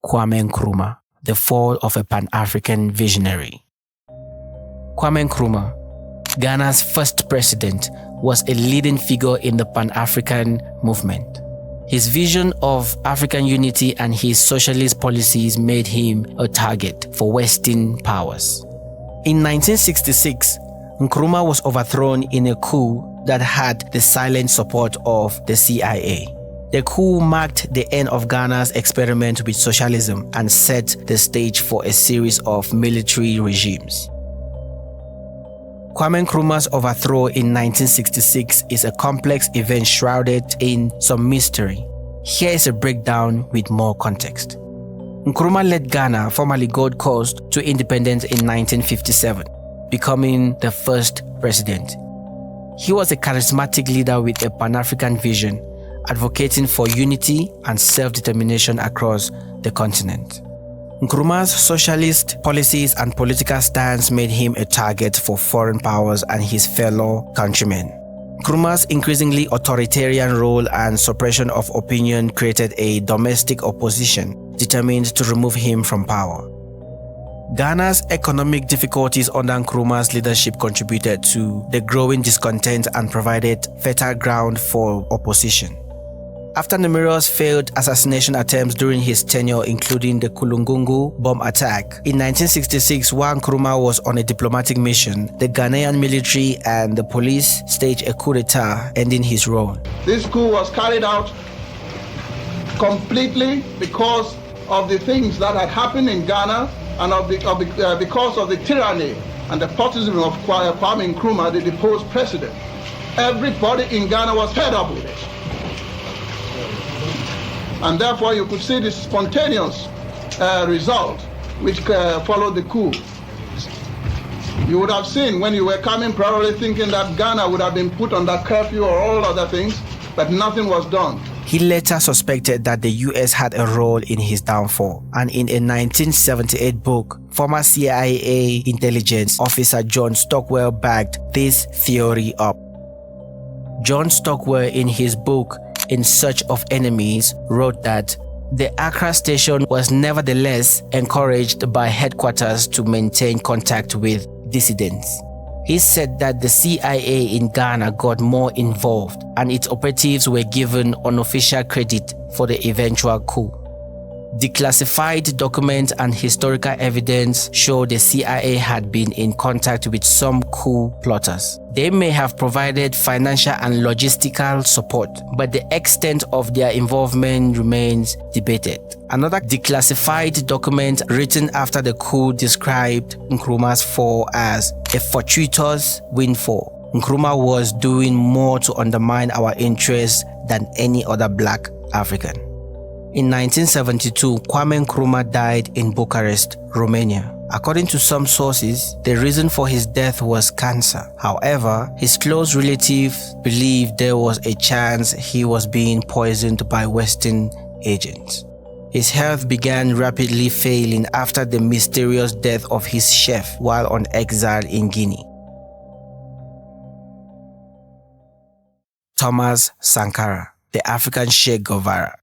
Kwame Nkrumah, the fall of a Pan-African visionary. Kwame Nkrumah, Ghana's first president, was a leading figure in the Pan-African movement. His vision of African unity and his socialist policies made him a target for Western powers. In 1966, Nkrumah was overthrown in a coup that had the silent support of the CIA. The coup marked the end of Ghana's experiment with socialism and set the stage for a series of military regimes. Kwame Nkrumah's overthrow in 1966 is a complex event shrouded in some mystery. Here is a breakdown with more context. Nkrumah led Ghana, formerly Gold Coast, to independence in 1957, becoming the first president. He was a charismatic leader with a Pan-African vision, advocating for unity and self-determination across the continent. Nkrumah's socialist policies and political stance made him a target for foreign powers and his fellow countrymen. Nkrumah's increasingly authoritarian role and suppression of opinion created a domestic opposition determined to remove him from power. Ghana's economic difficulties under Nkrumah's leadership contributed to the growing discontent and provided fertile ground for opposition. After numerous failed assassination attempts during his tenure, including the Kulungungu bomb attack, in 1966, while Nkrumah was on a diplomatic mission, the Ghanaian military and the police staged a coup d'etat, ending his rule. This coup was carried out completely because of the things that had happened in Ghana and because of the tyranny and the despotism of Kwame Nkrumah, the deposed president. Everybody in Ghana was fed up with it. And therefore you could see this spontaneous result which followed the coup. You would have seen when you were coming probably thinking that Ghana would have been put under curfew or all other things, but nothing was done. He later suspected that the US had a role in his downfall, and in a 1978 book, former CIA intelligence officer John Stockwell backed this theory up. John Stockwell, in his book In Search of Enemies, wrote that the Accra station was nevertheless encouraged by headquarters to maintain contact with dissidents. He said that the CIA in Ghana got more involved and its operatives were given unofficial credit for the eventual coup. Declassified documents and historical evidence show the CIA had been in contact with some coup plotters. They may have provided financial and logistical support, but the extent of their involvement remains debated. Another declassified document written after the coup described Nkrumah's fall as a fortuitous windfall. Nkrumah was doing more to undermine our interests than any other black African. In 1972, Kwame Nkrumah died in Bucharest, Romania. According to some sources, the reason for his death was cancer. However, his close relatives believed there was a chance he was being poisoned by Western agents. His health began rapidly failing after the mysterious death of his chef while on exile in Guinea. Thomas Sankara, the African Che Guevara.